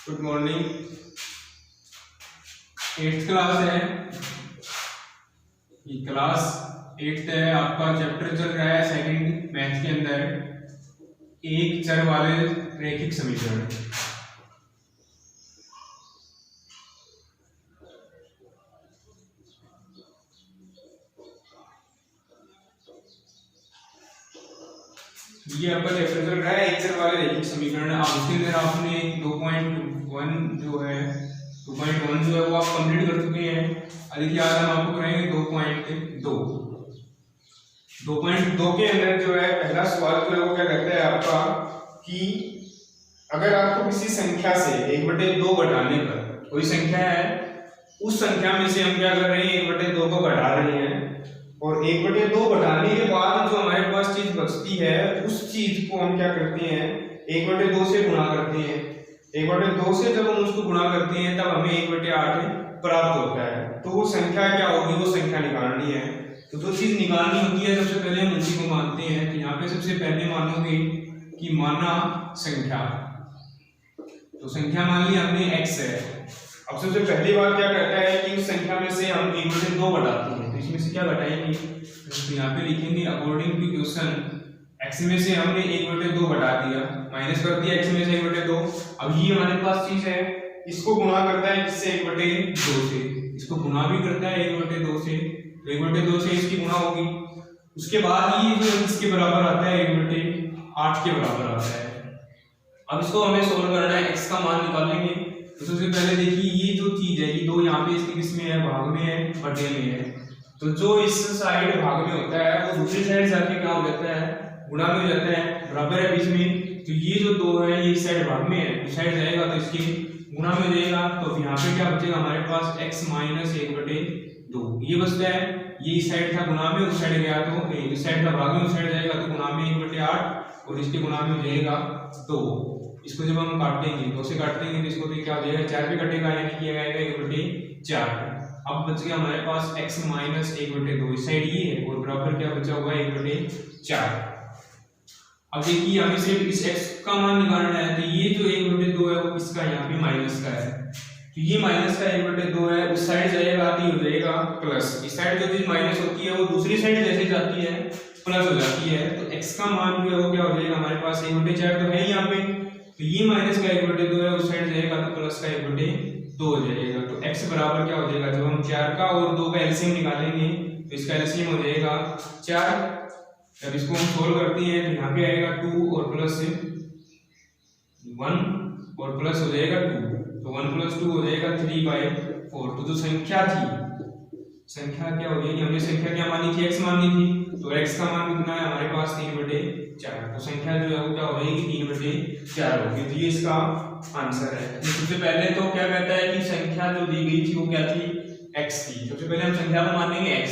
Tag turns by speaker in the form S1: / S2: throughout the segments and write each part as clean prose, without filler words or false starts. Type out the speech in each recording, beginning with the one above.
S1: Good morning. 8th class है, ये class 8th है। आपका चैप्टर चल रहा है सेकंड मैथ के अंदर एक चर वाले रैखिक समीकरण। ये आपका चैप्टर चल रहा है एक चर वाले रैखिक समीकरण। अब इसके अंदर आपने 2.1 जो है 2.1 जो है वो आप कंप्लीट कर चुके हैं। देखिए आज हम आपको कराएंगे 2.2। 2.2 के अंदर जो है पहला सवाल जो है वो क्या कहता है आपका कि अगर आपको किसी संख्या से 1/2 घटाने पर कोई संख्या है, उस संख्या में से हम क्या कर रहे हैं 1/2 को घटा रहे हैं, और 1/2 घटाने के बाद जो हमारे पास चीज बचती है उस चीज को हम क्या करते हैं 1/2 से गुणा करते हैं। 1/2 से जब हम उसको गुणा करते हैं तब हमें 1/8 प्राप्त होता है। तो वो संख्या क्या होगी, वो संख्या निकालनी है। तो जो चीज निकालनी होती है सबसे पहले हम उसी को मानते हैं। तो यहाँ पे सबसे पहले मानोगे कि माना संख्या, तो संख्या मान ली हमने x है। अब सबसे पहली बात क्या करता है कि उस संख्या में से हम 1/2 घटाते हैं, तो इसमें से क्या घटाएंगे, तो यहाँ पे लिखेंगे अकॉर्डिंग टू क्वेश्चन x में से हमने 1/2 घटा दिया, माइनस कर दिया x में से 1/2। अब ये हमारे पास चीज है, इसको गुणा करता है किससे 1/2 से, इसको गुणा भी करता है 1/2 से, तो 1/2 से इसकी गुणा होगी। उसके बाद ये जो इसके बराबर आता है 1/8 के बराबर आता है। अब इसको हमें सोल्व करना है, x का मान निकालेंगे। तो सबसे पहले देखिए ये जो चीज है, ये 2 यहाँ पे इसके किस में है, भाग में है, बटे में है। तो जो इस साइड भाग में होता है वो दूसरी साइड जाके क्या हो जाता है, गुणा में हो जाता है, बराबर है बीच में। तो ये जो 2 है ये इस साइड भाग में है, इस साइड जाएगा तो इसके गुणा में हो जाएगा। तो यहाँ पे क्या बचेगा हमारे पास x माइनस 1/2 ये बचता है। ये इस साइड था गुणा में, उस साइड गया तो इस साइड था भाग में, उस साइड जाएगा तो गुणा में 1/8 और इसके गुणा में हो जाएगा 2। इसको जब हम काटेंगे 2 से काटेंगे तो इसको तो क्या हो जाएगा 4 पे कटेगा, यानी कि आएगा 1/4। अब बच गया हमारे पास x माइनस 1/2, इस साइड ये है और बराबर क्या बचा हुआ है 1/4। अब देखिए हमें सिर्फ इस x का मान निकालना है, तो ये जो 1/2 है वो किसका यहाँ पे माइनस का है। तो ये माइनस का 1/2 है, उस साइड जाएगा तो हो जाएगा प्लस। इस साइड जो चीज माइनस होती है वो दूसरी साइड जैसे जाती है प्लस हो जाती है। तो x का मान जो है वो क्या हो जाएगा हमारे पास 1/4 तो है यहाँ पे, तो ये माइनस का 1/2 है, उस साइड जाएगा तो प्लस का 1/2 हो जाएगा। तो x बराबर क्या हो जाएगा, जब हम 4 का और 2 का एलसीएम निकालेंगे तो इसका एलसीएम हो जाएगा 4। जब इसको हम सोल्व करते हैं तो यहाँ पे आएगा 2 और प्लस 1 और प्लस हो जाएगा 2, तो 1 + 2 हो जाएगा 3/4। तो जो संख्या थी, संख्या क्या हो जाएगी, हमने संख्या क्या मानी थी, x मानी थी, तो x का मान कितना है हमारे पास 3/4। तो संख्या जो है वो क्या हो जाएगी 3/4 होगी। तो ये इसका आंसर है। तो सबसे पहले तो क्या कहता है कि संख्या जो दी गई थी वो क्या थी, x थी। सबसे पहले हम संख्या को मानेंगे x,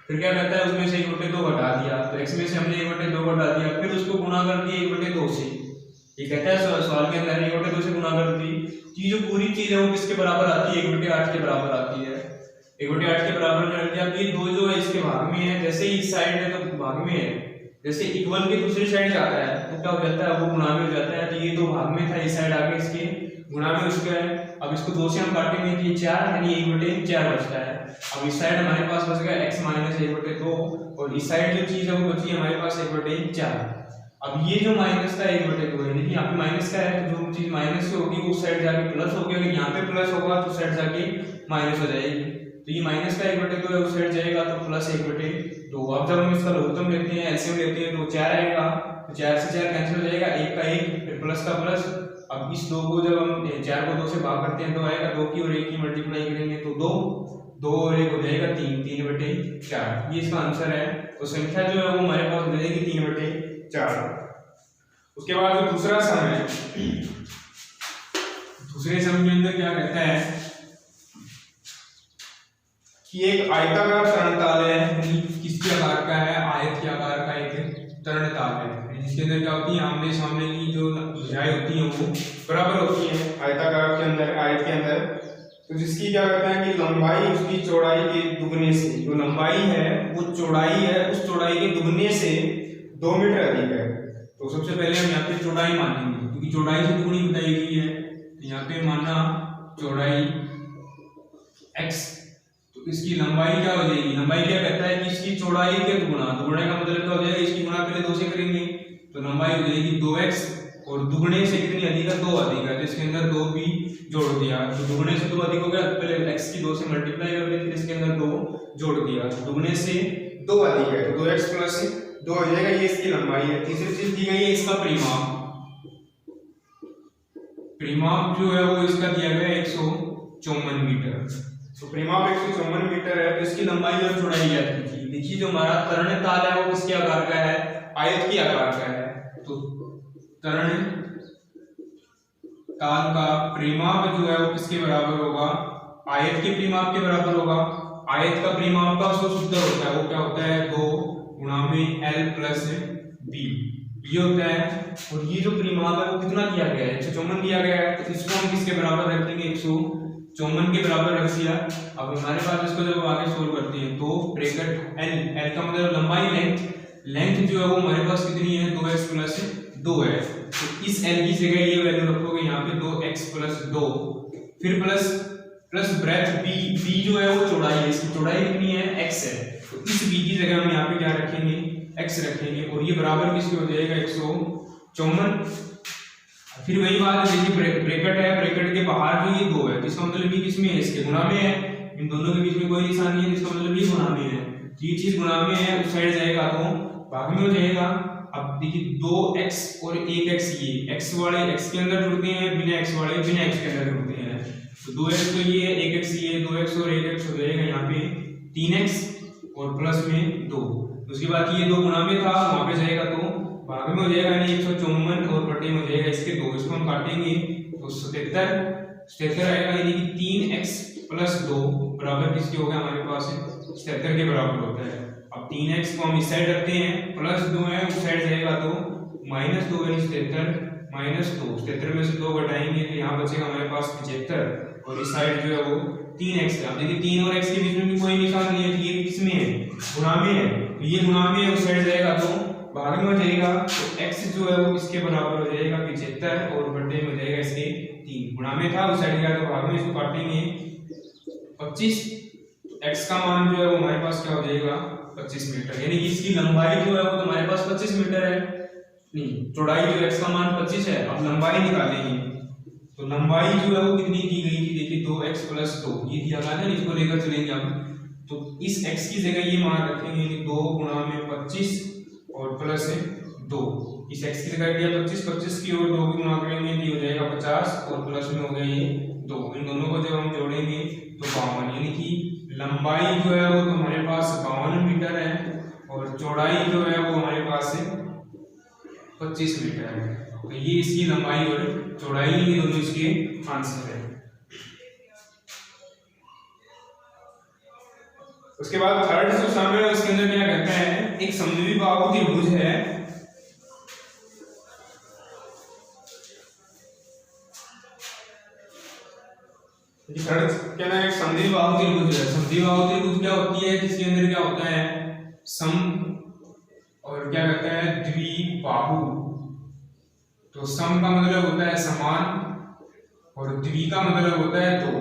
S1: फिर क्या कहता है उसमें से 1/2 घटा दिया, तो x में से हमने 1/2 घटा दिया, फिर उसको गुणा कर दिया 1/2 से। ये कहता है सवाल के अंदर 1/2 से गुणा कर दी, ये जो पूरी चीज है वो किसके बराबर आती है, 1/8 के बराबर आती है। 1/8 के बराबर कर दिया। अब ये 2 जो है इसके भाग में है, जैसे ही इस साइड है तो भाग में है, जैसे इक्वल के दूसरी साइड जाता है तो क्या हो जाता है वो गुणा में हो जाता है। तो ये 2 भाग में था, इस साइड आके इसके गुणा में उसका है। अब इसको 2 से हम काटेंगे तो ये 4 यानी 1/4 बचता है। अब इस साइड हमारे पास बच गया x माइनस 1/2 और इस साइड जो चीज है वो बची हमारे पास 1/4। अब ये जो माइनस का 1/2 है, देखिए यहाँ पे माइनस का है, तो जो चीज माइनस से होगी उस साइड जाके प्लस होगी, अगर यहाँ पे प्लस होगा तो उस साइड जाके माइनस हो जाएगी। तो ये माइनस का 1/2 है, उस साइड जाएगा तो प्लस 1/2। अब जब हम इसका लघुत्तम लेते हैं, एलसीएम लेते हैं तो 4 आएगा, तो 4 से 4 कैंसिल हो जाएगा, 1 का 1 फिर प्लस का प्लस। अब इस 2 को जब हम 4 को 2 से भाग करते हैं तो आएगा 2 की और 1 की मल्टीप्लाई करेंगे तो 2 और 1 हो जाएगा 3/4। ये इसका आंसर है। तो संख्या जो है वो हमारे पास हो जाएगी 3/4। उसके बाद जो दूसरा सम है, दूसरे सम के अंदर क्या कहता है कि एक आयताकार तरणताल है, किसके आकार का है, आयत के आकार का एक तरणताल है, जिसके अंदर क्या होती है आमने सामने की जो भुजाएं होती हैं वो बराबर होती हैं आयताकार के अंदर, आयत के अंदर। तो जिसकी क्या कहते हैं कि लंबाई उसकी चौड़ाई के दुगने से, जो लंबाई है वो चौड़ाई है उस चौड़ाई के दुगने से 2 मीटर अधिक है। तो सबसे पहले हम यहाँ पे चौड़ाई मानेंगे, क्योंकि चौड़ाई से दुगनी बताई गई है। यहाँ पे माना चौड़ाई x, तो इसकी लंबाई क्या हो जाएगी, लंबाई क्या कहता है कि इसकी चौड़ाई के दुगुना, दुगुने का मतलब क्या हो जाएगा, इसकी गुणा पहले 2 से करेंगे तो लंबाई हो जाएगी 2x, और दुगुने से कितनी अधिक है, 2 अधिक है, तो इसके अंदर 2 भी जोड़ दिया, तो दुगुने से 2 अधिक हो गया, पहले x की 2 से मल्टीप्लाई कर दिया, फिर इसके अंदर 2 जोड़ दिया, तो दुगुने से 2 अधिक है तो 2x प्लस 2 हो जाएगा, ये इसकी लंबाई है। तीसरी चीज दी गई है इसका परिमाप, परिमाप जो है वो इसका दिया गया है 154 मीटर, तो परिमाप 154 मीटर है, तो इसकी लंबाई और चौड़ाई ज्ञात कीजिए। देखिए जो हमारा तरण ताल है वो किसके आकार का है, आयत के आकार का है, तो तरण ताल का परिमाप जो है वो किसके बराबर होगा, आयत के परिमाप के बराबर होगा। आयत का परिमाप का सूत्र होता है वो क्या होता है, 2 गुणा में L प्लस B, ये होता है। और ये जो परिमाप है वो कितना दिया गया है, 154 दिया गया है, तो इसको हम किसके बराबर रख देंगे, 154 के बराबर रख दिया। अब हमारे पास इसको जब आगे सोल्व करते हैं तो ब्रैकेट L का मतलब लंबाई, लेंथ जो है वो हमारे पास कितनी है, 2x प्लस 2 है, तो इस L की जगह ये वैल्यू रखोगे यहाँ पे 2x प्लस 2, फिर प्लस ब्रेथ B जो है वो चौड़ाई है, इसकी चौड़ाई कितनी है, x है, तो इस B की जगह हम यहाँ पे क्या रखेंगे, x रखेंगे, और ये बराबर किसके हो जाएगा, 154। फिर वही बात है, देखिए ब्रैकेट है, ब्रैकेट के बाहर जो ये 2 है, इसका मतलब ये किसमें है, इसके गुणा में है, इन दोनों के बीच में कोई निशान नहीं है, इसका मतलब ये गुणा में है, ये चीज गुणा में है, उस साइड जाएगा तो भाग में हो जाएगा। अब देखिए 2x और 1x, ये x वाले x के अंदर जुड़ते हैं, बिना x वाले बिना x के अंदर जुड़ते हैं, तो 2x तो ये 1x, ये 2x और 1x हो जाएगा यहाँ पे 3x और प्लस में 2, उसके बाद ये 2 गुणा में था, वहां पे जाएगा तो भाग में हो जाएगा, यानी 154 और बटे में हो जाएगा इसके 2, इसको हम काटेंगे तो 77 आएगा, यानी कि 3x प्लस 2 बराबर किसके हो गया, हमारे पास 77 के बराबर होता है। अब 3x को हम इस साइड रखते हैं, प्लस 2 है उस साइड जाएगा तो माइनस 2, यानी 77 माइनस 2, 77 में से 2 घटाएंगे तो यहाँ बचेगा हमारे पास 75, और इस साइड जो है वो 3x है। अब देखिए 3 और x के बीच में भी कोई निशान नहीं है, ये किसमें है, गुणा में है, तो ये गुणा में है, उस साइड जाएगा तो भाग में हो जाएगा, तो x जो है वो किसके बराबर हो जाएगा, 75, और बटे में हो जाएगा इसके 3, गुणा में था उस साइड गया तो भाग में, इसको काटेंगे 25, तो x का मान जो है वो हमारे पास क्या हो जाएगा, 25 मीटर, यानी इसकी लंबाई जो है वो तो हमारे पास 25 मीटर है, नहीं चौड़ाई जो x का मान 25 है। अब लंबाई निकालेंगे तो लंबाई जो है वो कितनी दी गई थी, देखिए 2x प्लस 2 ये दिया गया है, इसको लेकर चलेंगे हम, तो इस x की जगह ये मान रखेंगे, यानी 2 गुणा में 25 और प्लस 2, इस x की जगह दिया 25 की ओर 2 की गुणा करेंगे तो हो जाएगा 50, और प्लस में हो गया ये 2, इन दोनों को जब हम जोड़ेंगे तो 52, यानी कि लंबाई जो है वो तो हमारे पास 52 मीटर है, और चौड़ाई जो है वो हमारे पास 25 मीटर है, तो ये इसकी लंबाई और चौड़ाई, ये दोनों इसके आंसर है। उसके बाद थर्ड जो सम है उसके अंदर क्या कहता है, एक समद्विबाहु त्रिभुज है, थर्ड क्या ना, एक समद्विबाहु त्रिभुज है। समद्विबाहु त्रिभुज क्या होती है, जिसके अंदर क्या होता है, सम और क्या कहता है, द्विबाहु, तो सम का मतलब होता है समान, और द्वि का मतलब होता है 2,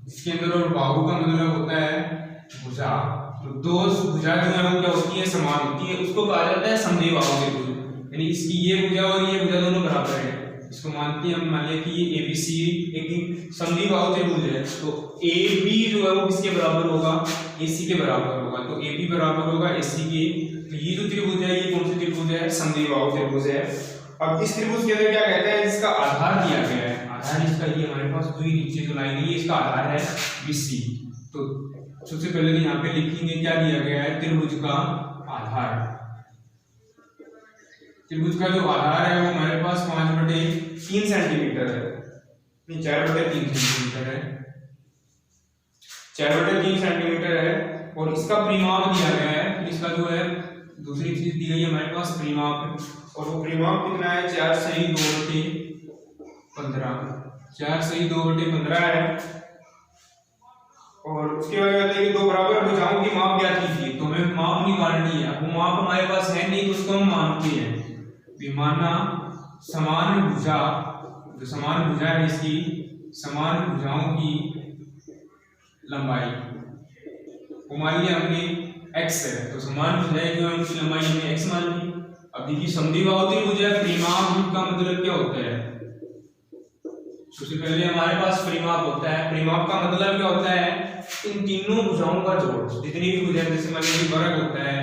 S1: जिसके अंदर और बाहु का मतलब होता है भुजा, तो 2 भुजा जो है वो क्या होती है, समान होती है, उसको कहा जाता है समद्विबाहु त्रिभुज, यानी इसकी ये भुजा और ये भुजा दोनों बराबर है, इसको मानते हैं हम, मान लिया कि ये ABC एक समद्विबाहु त्रिभुज है, तो AB जो है वो किसके बराबर होगा, AC के बराबर होगा, तो AB बराबर होगा AC के, तो ये जो त्रिभुज है ये कौन सी त्रिभुज है, समद्विबाहु त्रिभुज है। अब इस त्रिभुज के अंदर क्या कहते हैं, इसका आधार दिया गया है, आधार इसका ये हमारे पास जो नीचे जो लाइन है ये इसका आधार है BC, तो सबसे पहले तो यहाँ पे लिखेंगे क्या दिया गया है, त्रिभुज का आधार, त्रिभुज का जो आधार है वो हमारे पास 5/3 सेंटीमीटर है, नहीं 4/3 सेंटीमीटर है, 4/3 सेंटीमीटर है, और इसका परिमाप दिया गया है, इसका जो है दूसरी चीज दी गई है हमारे पास परिमाप, और वो परिमाप कितना है, 4 सही 2/15, 4 सही 2/15 है। और उसके बाद कहते हैं कि 2 बराबर भुजाओं की माप ज्ञात कीजिए, तो हमें माप निकालनी है, अब वो माप हमारे पास है नहीं तो उसको हम मानते हैं, विमाना समान भुजा जो समान भुजा है इसकी समान भुजाओं की लंबाई वो मान लिया हमने x है, तो समान भुजाएं जो है उनकी लंबाई हमने x मान ली। अब देखिए समद्विबाहुती भुजा परिमाप का मतलब क्या होता है? सबसे पहले हमारे पास परिमाप होता है। परिमाप का मतलब क्या होता है? इन तीनों भुजाओं का जोड़, जितनी भी भुजाएं जैसे मान लीजिए वर्ग होता है,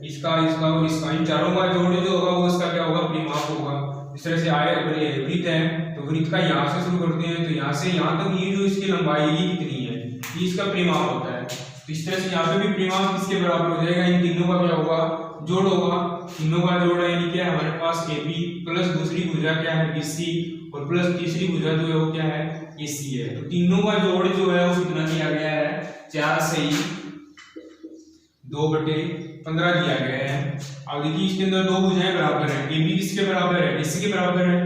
S1: इसका इसका और इसका, इन चारों का जोड़ जो होगा वो इसका क्या होगा? परिमाप होगा। इस तरह से आए वृत्त है तो वृत्त का यहाँ से शुरू करते हैं, तो यहाँ से यहाँ तक ये जो इसकी लंबाई ये कितनी है, ये इसका परिमाप होता है। तो इस तरह से यहाँ पे भी परिमाप किसके बराबर हो जाएगा? इन तीनों का क्या होगा? जोड़ होगा। तीनों का जोड़ है यानी क्या है हमारे पास AB प्लस दूसरी भुजा क्या है BC और प्लस तीसरी भुजा जो है वो क्या है AC है। तो तीनों का जोड़ जो है वो कितना दिया गया है? 4 से 2/15 दिया गया है। अब देखिए इसके अंदर दो भुजाएं बराबर है, AB किसके बराबर है? AC के बराबर है,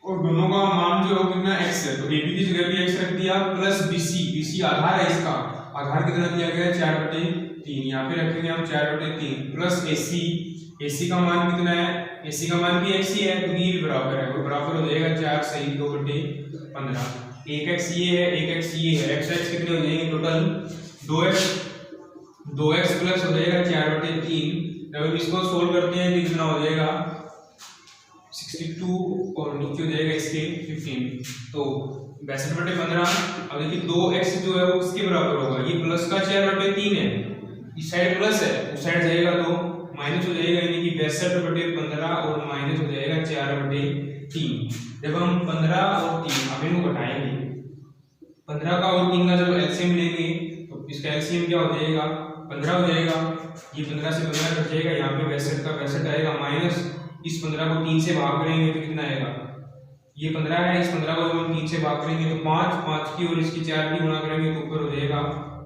S1: और दोनों का मान जो है कितना x है, तो AB की जगह भी x रख दिया प्लस BC आधार है, इसका आधार कितना दिया गया है? 4/3। यहाँ पे रखेंगे हम 4/3 प्लस AC का मान कितना है? AC का मान भी x ही है, तो ये भी बराबर है, वो बराबर हो जाएगा 4 से 2/15। एक x ये है, एक x ये है, x कितने हो जाएंगे टोटल? 2x प्लस हो जाएगा 4/3। जब इसको सोल्व करते हैं तो कितना हो जाएगा? 62 और नीचे हो जाएगा इसके 15, तो 62/15। अब देखिए 2x जो है वो किसके बराबर होगा? ये प्लस का 4/3 है, इस साइड प्लस है, उस साइड जाएगा तो माइनस हो जाएगा, यानी कि 62/15 और माइनस हो जाएगा 4/3। जब हम 15 और 3 अब इनको घटाएंगे, 15 का और 3 का जब एलसीएम लेंगे तो इसका एलसीएम क्या हो जाएगा? 15 हो जाएगा। ये 15 से 15 कट जाएगा, यहाँ पे 62 का 62 आएगा, माइनस इस 15 को 3 से भाग करेंगे तो कितना आएगा? ये 15 है, इस 15 को जब हम 3 से भाग करेंगे तो 5 की और इसकी 4 की गुणा करेंगे तो ऊपर हो जाएगा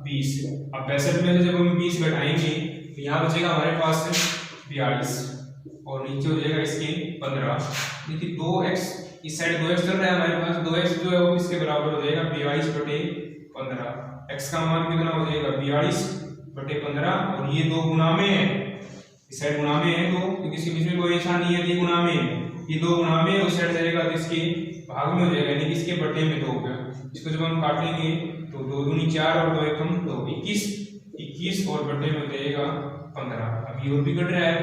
S1: 20। अब 62 में से जब हम 20 घटाएंगे तो यहाँ बचेगा हमारे पास 42 और नीचे हो जाएगा इसके 15। देखिए 2x इस साइड 2x चल रहा है हमारे पास, 2x जो है वो किसके बराबर हो जाएगा? 42/15। x का मान कितना हो जाएगा? 42/15 और ये दो गुणा में है, इस साइड गुणा में है, तो किसी बीच में कोई निशान नहीं है, ये गुणा में है, ये दो गुणा में उस साइड जाएगा तो इसके भाग में हो जाएगा, यानी कि इसके बटे में 2 होगा। इसको जब हम काटेंगे तो 2 दूनी 4 और 2 एकम 2, 21 और बटे में हो जाएगा 15। अब ये और भी कट रहा है,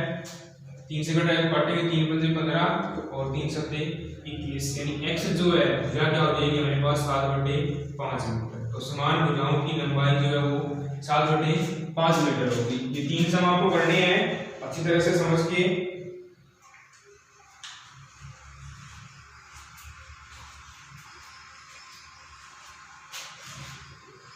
S1: 3 से कटा है तो काटेंगे, 3 × 5 = 15 और 3 × 7 = 21, यानी x जो है भुजा क्या हो जाएगी हमारे पास? 7/5 मीटर। तो समान भुजाओं की लंबाई जो है वो 7/5 मीटर होगी। ये 3 सम आपको करने हैं, अच्छी तरह से समझ के